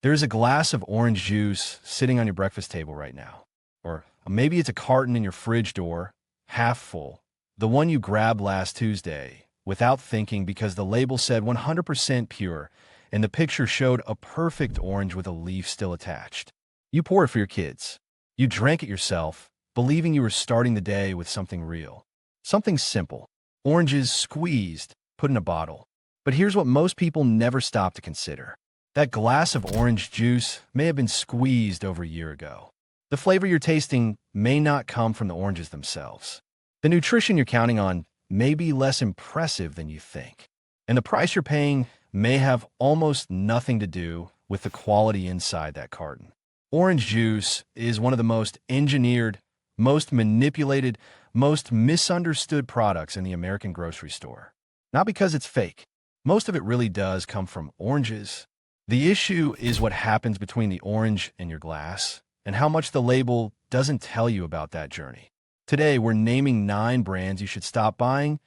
There's a glass of orange juice sitting on your breakfast table right now. Or maybe it's a carton in your fridge door, half full. The one you grabbed last Tuesday, without thinking because the label said 100% pure, and the picture showed a perfect orange with a leaf still attached. You pour it for your kids. You drank it yourself, believing you were starting the day with something real. Something simple. Oranges squeezed, put in a bottle. But here's what most people never stop to consider. That glass of orange juice may have been squeezed over a year ago. The flavor you're tasting may not come from the oranges themselves. The nutrition you're counting on may be less impressive than you think. And the price you're paying may have almost nothing to do with the quality inside that carton. Orange juice is one of the most engineered, most manipulated, most misunderstood products in the American grocery store. Not because it's fake. Most of it really does come from oranges. The issue is what happens between the orange and your glass, and how much the label doesn't tell you about that journey. Today, we're naming 9 brands you should stop buying,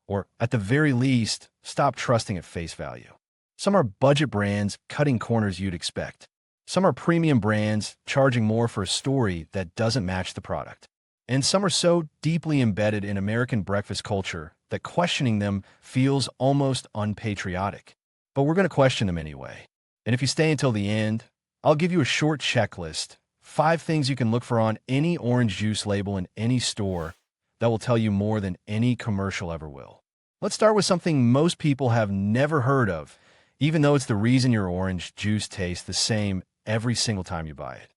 or at the very least, stop trusting at face value. Some are budget brands cutting corners you'd expect. Some are premium brands charging more for a story that doesn't match the product. And some are so deeply embedded in American breakfast culture that questioning them feels almost unpatriotic. But we're going to question them anyway. And if you stay until the end, I'll give you a short checklist, 5 things you can look for on any orange juice label in any store that will tell you more than any commercial ever will. Let's start with something most people have never heard of, even though it's the reason your orange juice tastes the same every single time you buy it.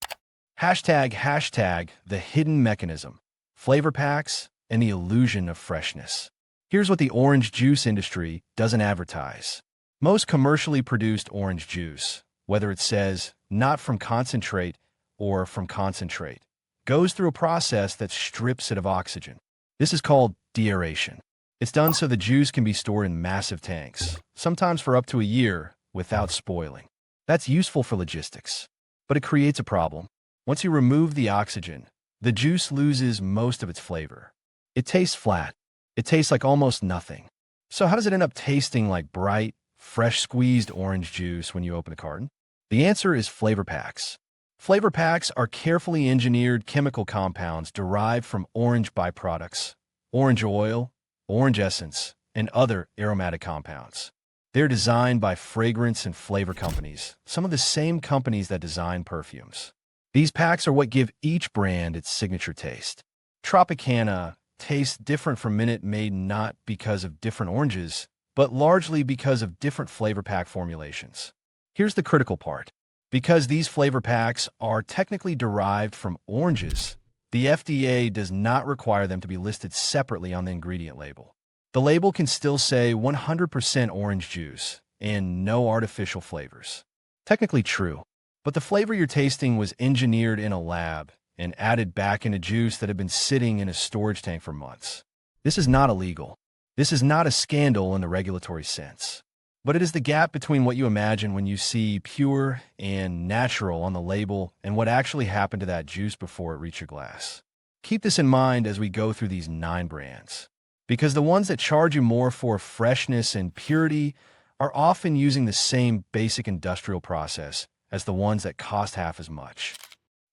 Hashtag the hidden mechanism, flavor packs, and the illusion of freshness. Here's what the orange juice industry doesn't advertise. Most commercially produced orange juice, whether it says not from concentrate or from concentrate, goes through a process that strips it of oxygen. This is called deaeration. It's done so the juice can be stored in massive tanks, sometimes for up to a year, without spoiling. That's useful for logistics, but it creates a problem. Once you remove the oxygen, the juice loses most of its flavor. It tastes flat. It tastes like almost nothing. So how does it end up tasting like bright, fresh squeezed orange juice when you open a carton? The answer is flavor packs. Flavor packs are carefully engineered chemical compounds derived from orange byproducts, orange oil, orange essence, and other aromatic compounds. They're designed by fragrance and flavor companies, some of the same companies that design perfumes. These packs are what give each brand its signature taste. Tropicana tastes different from Minute Maid not because of different oranges, but largely because of different flavor pack formulations. Here's the critical part. Because these flavor packs are technically derived from oranges, the FDA does not require them to be listed separately on the ingredient label. The label can still say 100% orange juice and no artificial flavors. Technically true, but the flavor you're tasting was engineered in a lab and added back in a juice that had been sitting in a storage tank for months. This is not illegal. This is not a scandal in the regulatory sense. But it is the gap between what you imagine when you see pure and natural on the label and what actually happened to that juice before it reached your glass. Keep this in mind as we go through these 9 brands, because the ones that charge you more for freshness and purity are often using the same basic industrial process as the ones that cost half as much.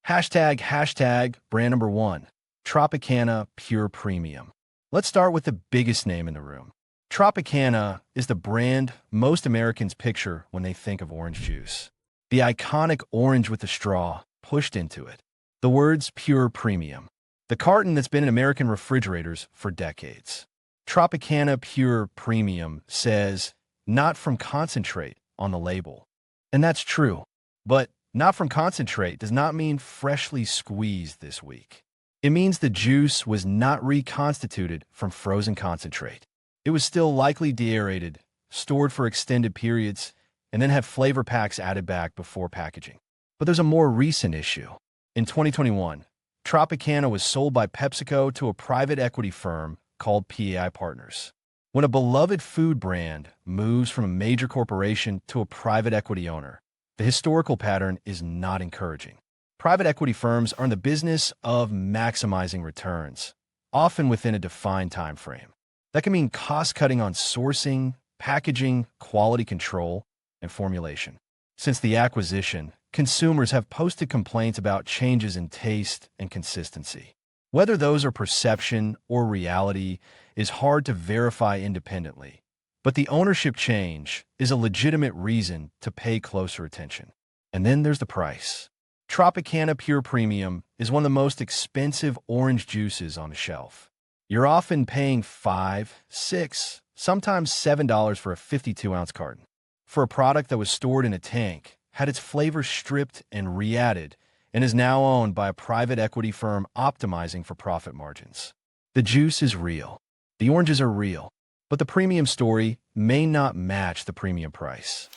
Hashtag brand number 1, Tropicana Pure Premium. Let's start with the biggest name in the room. Tropicana is the brand most Americans picture when they think of orange juice. The iconic orange with the straw pushed into it. The words Pure Premium. The carton that's been in American refrigerators for decades. Tropicana Pure Premium says, not from concentrate on the label. And that's true. But not from concentrate does not mean freshly squeezed this week. It means the juice was not reconstituted from frozen concentrate. It was still likely deaerated, stored for extended periods, and then had flavor packs added back before packaging. But there's a more recent issue. In 2021, Tropicana was sold by PepsiCo to a private equity firm called PAI Partners. When a beloved food brand moves from a major corporation to a private equity owner, the historical pattern is not encouraging. Private equity firms are in the business of maximizing returns, often within a defined time frame. That can mean cost-cutting on sourcing, packaging, quality control, and formulation. Since the acquisition, consumers have posted complaints about changes in taste and consistency. Whether those are perception or reality is hard to verify independently, but the ownership change is a legitimate reason to pay closer attention. And then there's the price. Tropicana Pure Premium is one of the most expensive orange juices on the shelf. You're often paying $5, $6, sometimes $7 for a 52-ounce carton. For a product that was stored in a tank, had its flavors stripped and re-added, and is now owned by a private equity firm optimizing for profit margins. The juice is real. The oranges are real. But the premium story may not match the premium price.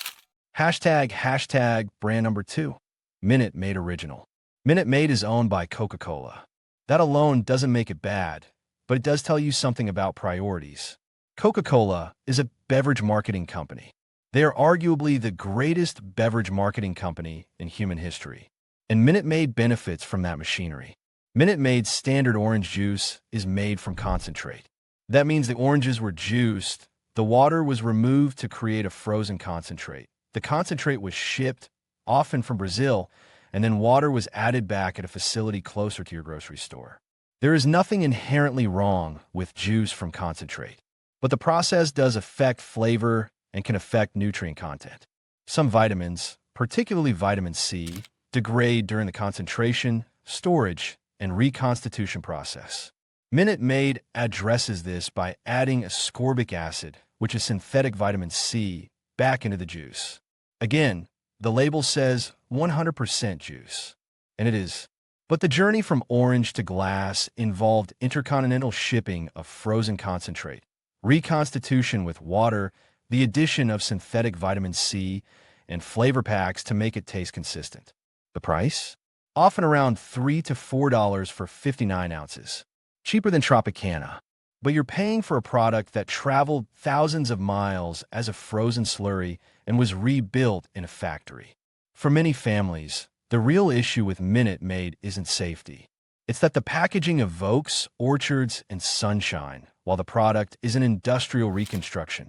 Hashtag brand number 2. Minute Maid Original. Minute Maid is owned by Coca-Cola. That alone doesn't make it bad, but it does tell you something about priorities. Coca-Cola is a beverage marketing company. They are arguably the greatest beverage marketing company in human history. And Minute Maid benefits from that machinery. Minute Maid's standard orange juice is made from concentrate. That means the oranges were juiced, the water was removed to create a frozen concentrate. The concentrate was shipped, often from Brazil, and then water was added back at a facility closer to your grocery store. There is nothing inherently wrong with juice from concentrate, but the process does affect flavor and can affect nutrient content. Some vitamins, particularly vitamin C, degrade during the concentration, storage, and reconstitution process. Minute Maid addresses this by adding ascorbic acid, which is synthetic vitamin C, back into the juice. Again, the label says 100% juice, and it is. But the journey from orange to glass involved intercontinental shipping of frozen concentrate, reconstitution with water, the addition of synthetic vitamin C, and flavor packs to make it taste consistent. The price? Often around $3 to $4 for 59 ounces. Cheaper than Tropicana, but you're paying for a product that traveled thousands of miles as a frozen slurry and was rebuilt in a factory. For many families, the real issue with Minute Maid isn't safety. It's that the packaging evokes orchards and sunshine, while the product is an industrial reconstruction.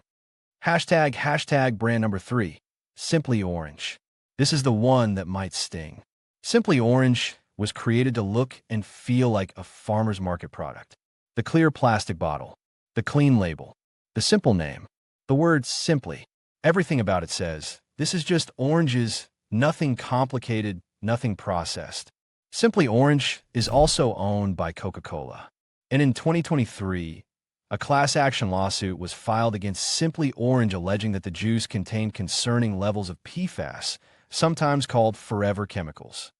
Hashtag brand number 3. Simply Orange. This is the one that might sting. Simply Orange was created to look and feel like a farmer's market product. The clear plastic bottle, the clean label, the simple name, the word simply. Everything about it says, this is just oranges, nothing complicated, nothing processed. Simply Orange is also owned by Coca-Cola. And in 2023, a class action lawsuit was filed against Simply Orange alleging that the juice contained concerning levels of PFAS, sometimes called forever chemicals.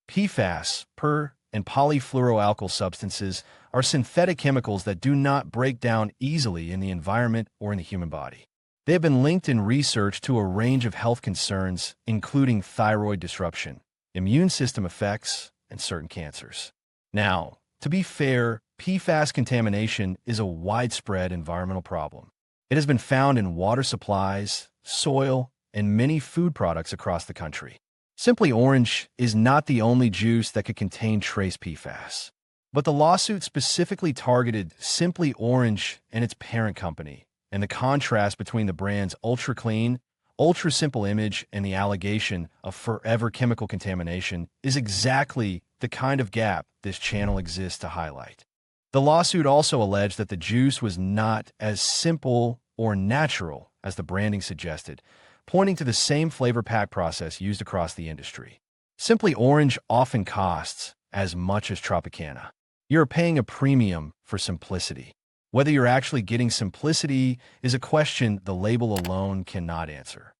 PFAS, per, and polyfluoroalkyl substances are synthetic chemicals that do not break down easily in the environment or in the human body. They have been linked in research to a range of health concerns, including thyroid disruption, immune system effects, and certain cancers. Now, to be fair, PFAS contamination is a widespread environmental problem. It has been found in water supplies, soil, and many food products across the country. Simply Orange is not the only juice that could contain trace PFAS. But the lawsuit specifically targeted Simply Orange and its parent company, and the contrast between the brand's ultra-clean, ultra-simple image and the allegation of forever chemical contamination is exactly the kind of gap this channel exists to highlight. The lawsuit also alleged that the juice was not as simple or natural as the branding suggested, pointing to the same flavor pack process used across the industry. Simply Orange often costs as much as Tropicana. You're paying a premium for simplicity. Whether you're actually getting simplicity is a question the label alone cannot answer.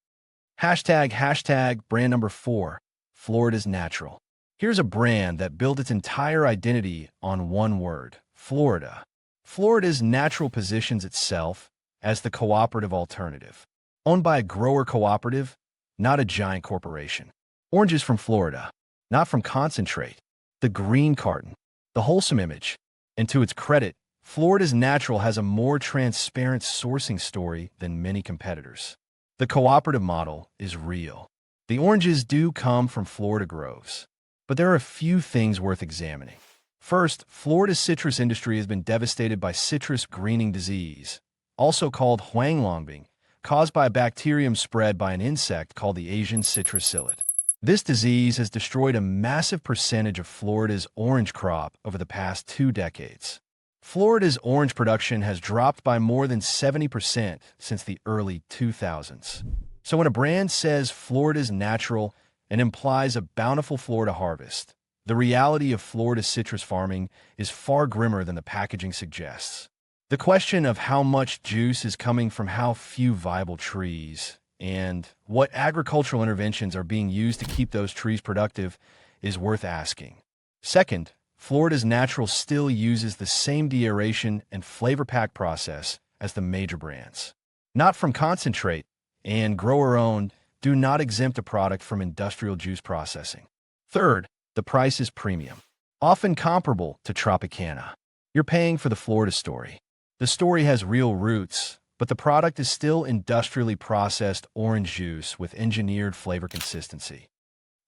Hashtag brand number 4, Florida's Natural. Here's a brand that built its entire identity on one word, Florida. Florida's Natural positions itself as the cooperative alternative. Owned by a grower cooperative, not a giant corporation. Oranges from Florida, not from concentrate. The green carton, the wholesome image. And to its credit, Florida's Natural has a more transparent sourcing story than many competitors. The cooperative model is real. The oranges do come from Florida groves, but there are a few things worth examining. First, Florida's citrus industry has been devastated by citrus greening disease, also called huanglongbing, caused by a bacterium spread by an insect called the Asian citrus psyllid. This disease has destroyed a massive percentage of Florida's orange crop over the past 2 decades. Florida's orange production has dropped by more than 70% since the early 2000s. So when a brand says Florida's natural and implies a bountiful Florida harvest, the reality of Florida's citrus farming is far grimmer than the packaging suggests. The question of how much juice is coming from how few viable trees and what agricultural interventions are being used to keep those trees productive is worth asking. Second, Florida's natural still uses the same deaeration and flavor pack process as the major brands. Not from concentrate, and grower-owned do not exempt a product from industrial juice processing. Third, the price is premium, often comparable to Tropicana. You're paying for the Florida story. The story has real roots, but the product is still industrially processed orange juice with engineered flavor consistency.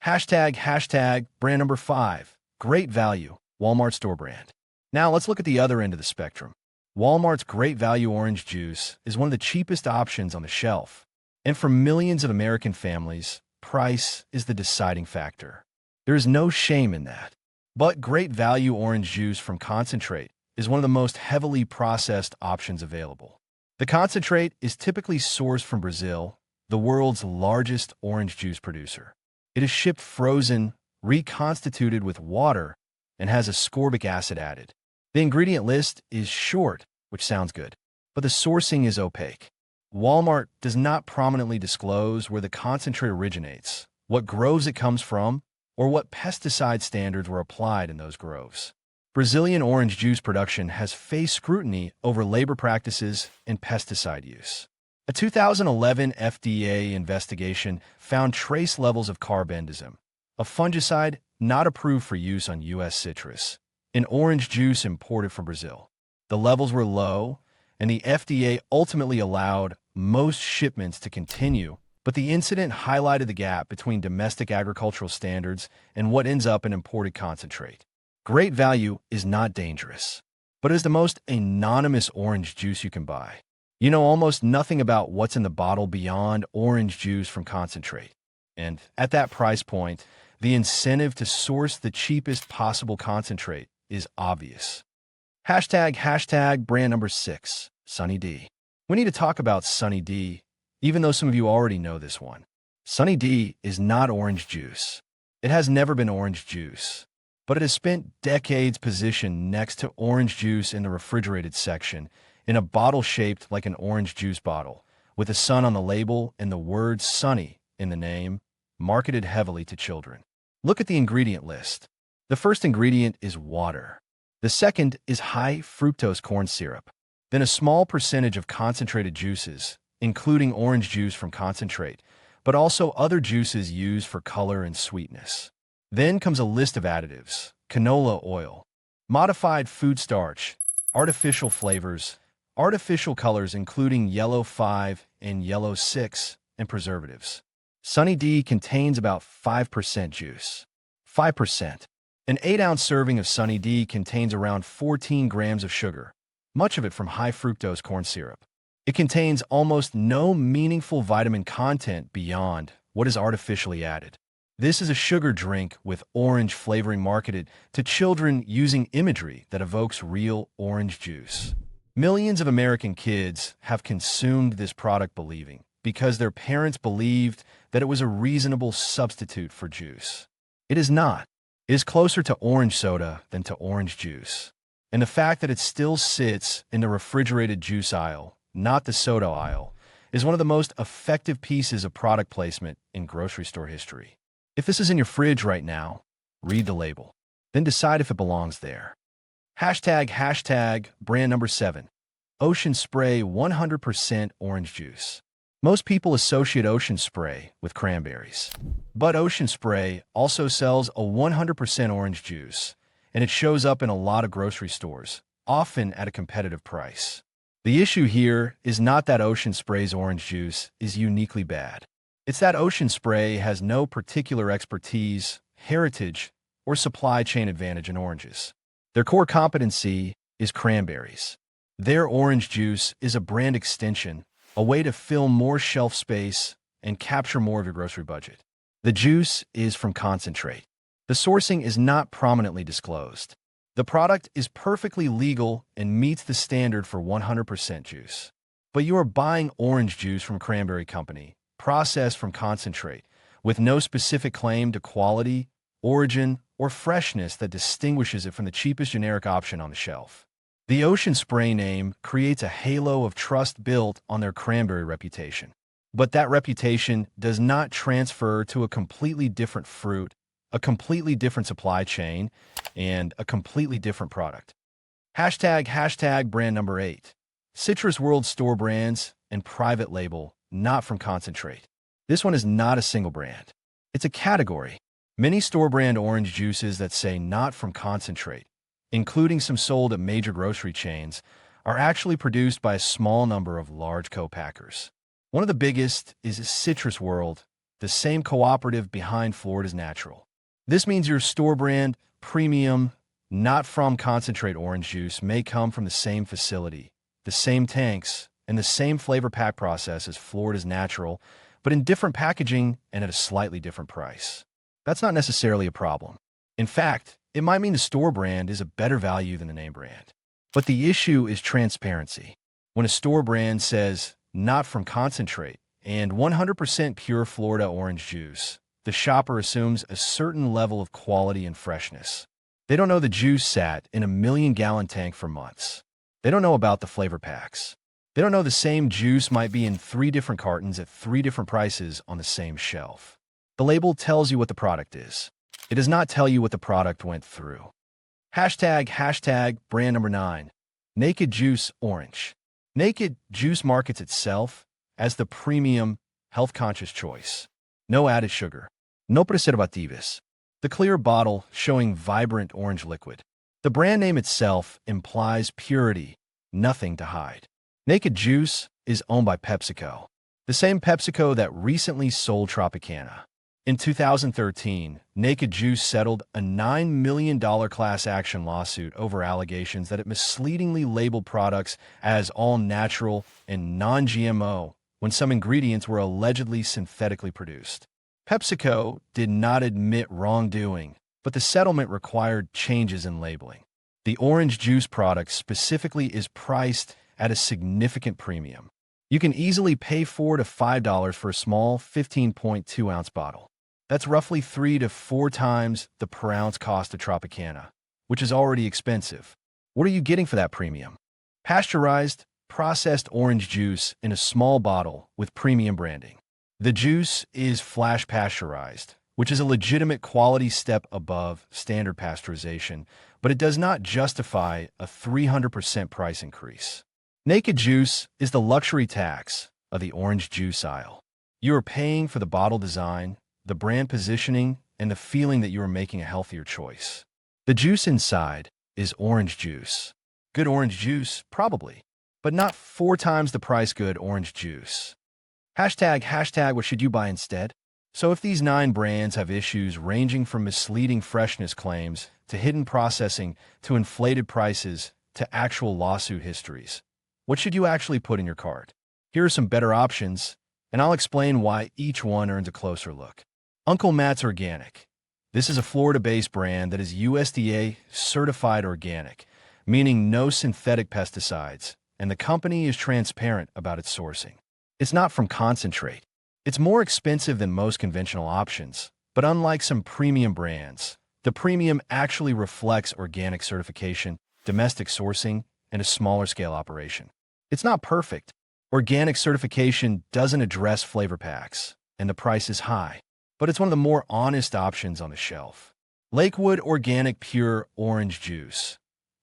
Hashtag brand number 5, great value, Walmart store brand. Now let's look at the other end of the spectrum. Walmart's great value orange juice is one of the cheapest options on the shelf. And for millions of American families, price is the deciding factor. There is no shame in that. But great value orange juice from concentrate is one of the most heavily processed options available. The concentrate is typically sourced from Brazil, the world's largest orange juice producer. It is shipped frozen, reconstituted with water, and has ascorbic acid added. The ingredient list is short, which sounds good, but the sourcing is opaque. Walmart does not prominently disclose where the concentrate originates, what groves it comes from, or what pesticide standards were applied in those groves. Brazilian orange juice production has faced scrutiny over labor practices and pesticide use. A 2011 FDA investigation found trace levels of carbendazim, a fungicide not approved for use on U.S. citrus, in orange juice imported from Brazil. The levels were low, and the FDA ultimately allowed most shipments to continue, but the incident highlighted the gap between domestic agricultural standards and what ends up in imported concentrate. Great value is not dangerous, but it is the most anonymous orange juice you can buy. You know almost nothing about what's in the bottle beyond orange juice from concentrate. And at that price point, the incentive to source the cheapest possible concentrate is obvious. Hashtag brand number 6, Sunny D. We need to talk about Sunny D, even though some of you already know this one. Sunny D is not orange juice. It has never been orange juice, but it has spent decades positioned next to orange juice in the refrigerated section, in a bottle shaped like an orange juice bottle, with the sun on the label and the word Sunny in the name, marketed heavily to children. Look at the ingredient list. The first ingredient is water. The second is high fructose corn syrup. Then a small percentage of concentrated juices, including orange juice from concentrate, but also other juices used for color and sweetness. Then comes a list of additives: canola oil, modified food starch, artificial flavors, artificial colors including yellow 5 and yellow 6, and preservatives. Sunny D contains about 5% juice. 5%. An 8-ounce serving of Sunny D contains around 14 grams of sugar, much of it from high fructose corn syrup. It contains almost no meaningful vitamin content beyond what is artificially added. This is a sugar drink with orange flavoring marketed to children using imagery that evokes real orange juice. Millions of American kids have consumed this product believing, because their parents believed, that it was a reasonable substitute for juice. It is not. It is closer to orange soda than to orange juice. And the fact that it still sits in the refrigerated juice aisle, not the soda aisle, is one of the most effective pieces of product placement in grocery store history. If this is in your fridge right now, read the label. Then decide if it belongs there. Hashtag brand number 7, Ocean Spray 100% orange juice. Most people associate Ocean Spray with cranberries. But Ocean Spray also sells a 100% orange juice, and it shows up in a lot of grocery stores, often at a competitive price. The issue here is not that Ocean Spray's orange juice is uniquely bad. It's that Ocean Spray has no particular expertise, heritage, or supply chain advantage in oranges. Their core competency is cranberries. Their orange juice is a brand extension, a way to fill more shelf space and capture more of your grocery budget. The juice is from concentrate. The sourcing is not prominently disclosed. The product is perfectly legal and meets the standard for 100% juice. But you are buying orange juice from Cranberry Company, processed from concentrate, with no specific claim to quality, origin, or freshness that distinguishes it from the cheapest generic option on the shelf. The Ocean Spray name creates a halo of trust built on their cranberry reputation. But that reputation does not transfer to a completely different fruit, a completely different supply chain, and a completely different product. Hashtag brand number 8. Citrus World store brands and private label, not from concentrate. This one is not a single brand. It's a category. Many store brand orange juices that say not from concentrate, including some sold at major grocery chains, are actually produced by a small number of large co-packers. One of the biggest is Citrus World, the same cooperative behind Florida's Natural. This means your store brand, premium, not from concentrate orange juice may come from the same facility, the same tanks, and the same flavor pack process as Florida's Natural, but in different packaging and at a slightly different price. That's not necessarily a problem. In fact, it might mean the store brand is a better value than the name brand. But the issue is transparency. When a store brand says, not from concentrate, and 100% pure Florida orange juice, the shopper assumes a certain level of quality and freshness. They don't know the juice sat in a 1,000,000-gallon tank for months. They don't know about the flavor packs. They don't know the same juice might be in 3 different cartons at 3 different prices on the same shelf. The label tells you what the product is. It does not tell you what the product went through. Hashtag brand number 9. Naked Juice Orange. Naked Juice markets itself as the premium, health-conscious choice. No added sugar. No preservativos. The clear bottle showing vibrant orange liquid. The brand name itself implies purity, nothing to hide. Naked Juice is owned by PepsiCo, the same PepsiCo that recently sold Tropicana. In 2013, Naked Juice settled a $9 million class action lawsuit over allegations that it misleadingly labeled products as all-natural and non-GMO when some ingredients were allegedly synthetically produced. PepsiCo did not admit wrongdoing, but the settlement required changes in labeling. The orange juice product specifically is priced at a significant premium. You can easily pay $4 to $5 for a small 15.2-ounce bottle. That's roughly 3 to 4 times the per-ounce cost of Tropicana, which is already expensive. What are you getting for that premium? Pasteurized, processed orange juice in a small bottle with premium branding. The juice is flash pasteurized, which is a legitimate quality step above standard pasteurization, but it does not justify a 300% price increase. Naked Juice is the luxury tax of the orange juice aisle. You are paying for the bottle design, the brand positioning, and the feeling that you are making a healthier choice. The juice inside is orange juice. Good orange juice, probably, but not 4 times the price good orange juice. Hashtag what should you buy instead? So if these 9 brands have issues ranging from misleading freshness claims to hidden processing to inflated prices to actual lawsuit histories, what should you actually put in your cart? Here are some better options, and I'll explain why each one earns a closer look. Uncle Matt's Organic. This is a Florida-based brand that is USDA certified organic, meaning no synthetic pesticides, and the company is transparent about its sourcing. It's not from concentrate. It's more expensive than most conventional options, but unlike some premium brands, the premium actually reflects organic certification, domestic sourcing, and a smaller scale operation. It's not perfect. Organic certification doesn't address flavor packs, and the price is high, but it's one of the more honest options on the shelf. Lakewood Organic Pure Orange Juice.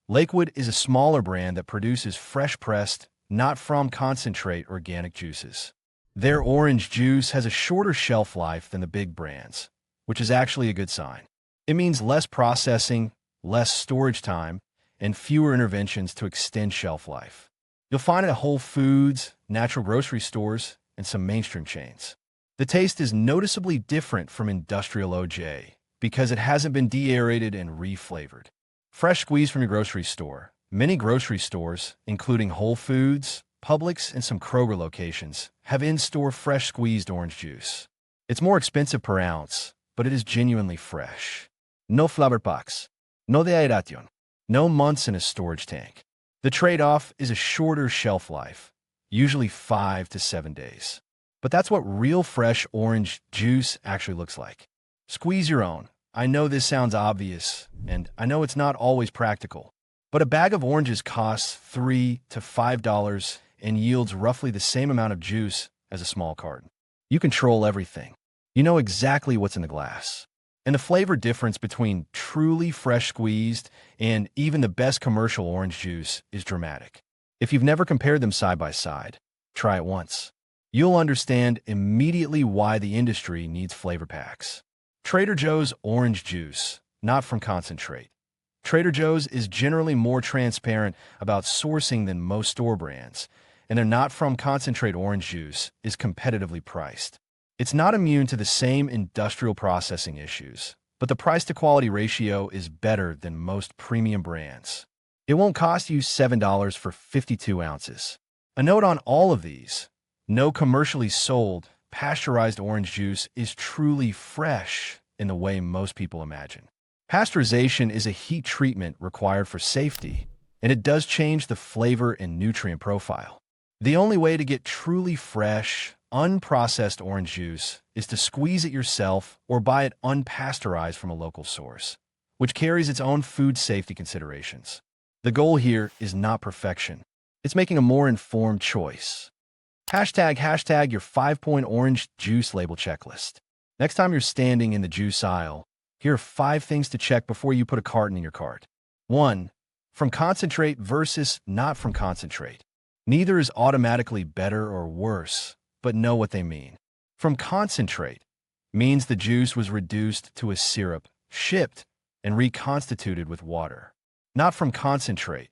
Lakewood is a smaller brand that produces fresh-pressed, not from concentrate organic juices. Their orange juice has a shorter shelf life than the big brands, which is actually a good sign. It means less processing, less storage time, and fewer interventions to extend shelf life. You'll find it at Whole Foods, natural grocery stores, and some mainstream chains. The taste is noticeably different from industrial OJ because it hasn't been de-aerated and re-flavored. Fresh squeezed from your grocery store. Many grocery stores, including Whole Foods, Publix, and some Kroger locations, have in-store fresh squeezed orange juice. It's more expensive per ounce, but it is genuinely fresh. No flavor packs. No dehydratation. No months in a storage tank. The trade-off is a shorter shelf life, usually 5 to 7 days. But that's what real fresh orange juice actually looks like. Squeeze your own. I know this sounds obvious, and I know it's not always practical, but a bag of oranges costs $3 to $5 and yields roughly the same amount of juice as a small carton. You control everything. You know exactly what's in the glass. And the flavor difference between truly fresh squeezed and even the best commercial orange juice is dramatic. If you've never compared them side by side, try it once. You'll understand immediately why the industry needs flavor packs. Trader Joe's orange juice, not from concentrate. Trader Joe's is generally more transparent about sourcing than most store brands, and their not from concentrate orange juice is competitively priced. It's not immune to the same industrial processing issues, but the price-to-quality ratio is better than most premium brands. It won't cost you $7 for 52 ounces. A note on all of these: no commercially sold, pasteurized orange juice is truly fresh in the way most people imagine. Pasteurization is a heat treatment required for safety, and it does change the flavor and nutrient profile. The only way to get truly fresh, unprocessed orange juice is to squeeze it yourself or buy it unpasteurized from a local source, which carries its own food safety considerations. The goal here is not perfection. It's making a more informed choice. Hashtag your 5-point orange juice label checklist. Next time you're standing in the juice aisle, here are 5 things to check before you put a carton in your cart. 1. From concentrate versus not from concentrate. Neither is automatically better or worse, but know what they mean. From concentrate means the juice was reduced to a syrup, shipped, and reconstituted with water. Not from concentrate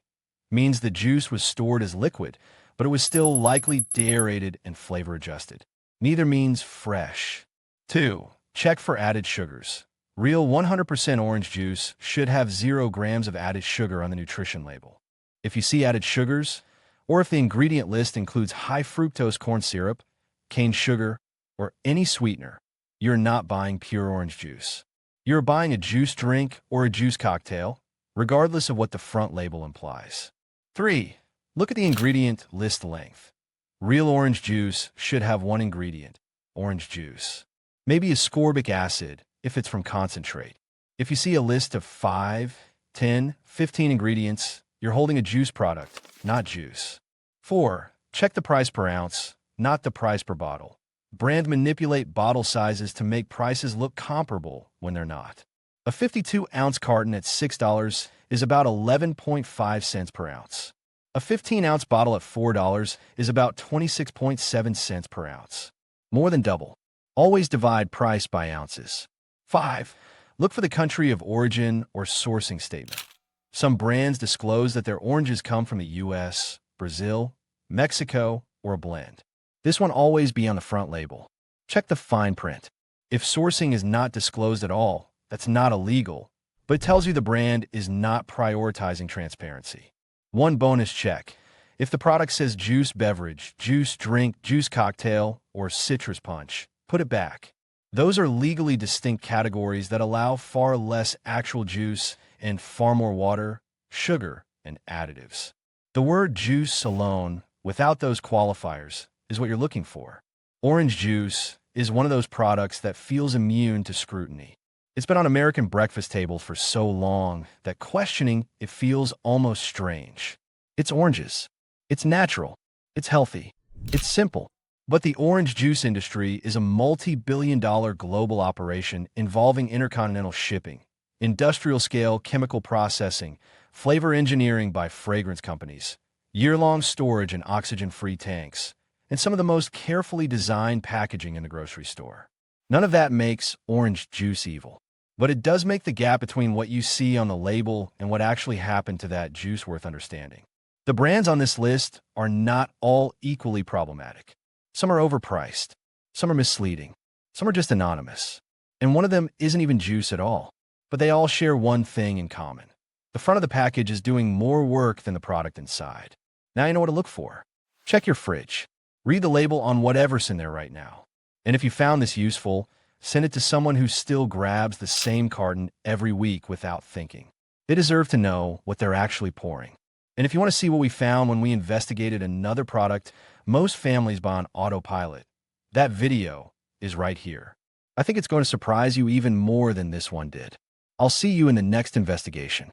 means the juice was stored as liquid, but it was still likely deaerated and flavor adjusted. Neither means fresh. 2. Check for added sugars. Real 100% orange juice should have 0 grams of added sugar on the nutrition label. If you see added sugars, or if the ingredient list includes high fructose corn syrup, cane sugar, or any sweetener, you're not buying pure orange juice. You're buying a juice drink or a juice cocktail, regardless of what the front label implies. 3. Look at the ingredient list length. Real orange juice should have 1 ingredient, orange juice. Maybe ascorbic acid if it's from concentrate. If you see a list of 5, 10, 15 ingredients, you're holding a juice product, not juice. 4. Check the price per ounce, not the price per bottle. Brands manipulate bottle sizes to make prices look comparable when they're not. A 52-ounce carton at $6 is about 11.5 cents per ounce. A 15-ounce bottle at $4 is about 26.7 cents per ounce. More than double. Always divide price by ounces. 5. Look for the country of origin or sourcing statement. Some brands disclose that their oranges come from the US, Brazil, Mexico, or a blend. This won't always be on the front label. Check the fine print. If sourcing is not disclosed at all, that's not illegal, but it tells you the brand is not prioritizing transparency. 1 bonus check. If the product says juice beverage, juice drink, juice cocktail, or citrus punch, put it back. Those are legally distinct categories that allow far less actual juice and far more water, sugar, and additives. The word juice alone, without those qualifiers, is what you're looking for. Orange juice is one of those products that feels immune to scrutiny. It's been on American breakfast tables for so long that questioning it feels almost strange. It's oranges. It's natural. It's healthy. It's simple. But the orange juice industry is a multi-billion-dollar global operation involving intercontinental shipping, industrial-scale chemical processing, flavor engineering by fragrance companies, year-long storage in oxygen-free tanks, and some of the most carefully designed packaging in the grocery store. None of that makes orange juice evil, but it does make the gap between what you see on the label and what actually happened to that juice worth understanding. The brands on this list are not all equally problematic. Some are overpriced, some are misleading, some are just anonymous, and one of them isn't even juice at all. But they all share one thing in common. The front of the package is doing more work than the product inside. Now you know what to look for. Check your fridge. Read the label on whatever's in there right now. And if you found this useful, send it to someone who still grabs the same carton every week without thinking. They deserve to know what they're actually pouring. And if you want to see what we found when we investigated another product most families buy on autopilot, that video is right here. I think it's going to surprise you even more than this one did. I'll see you in the next investigation.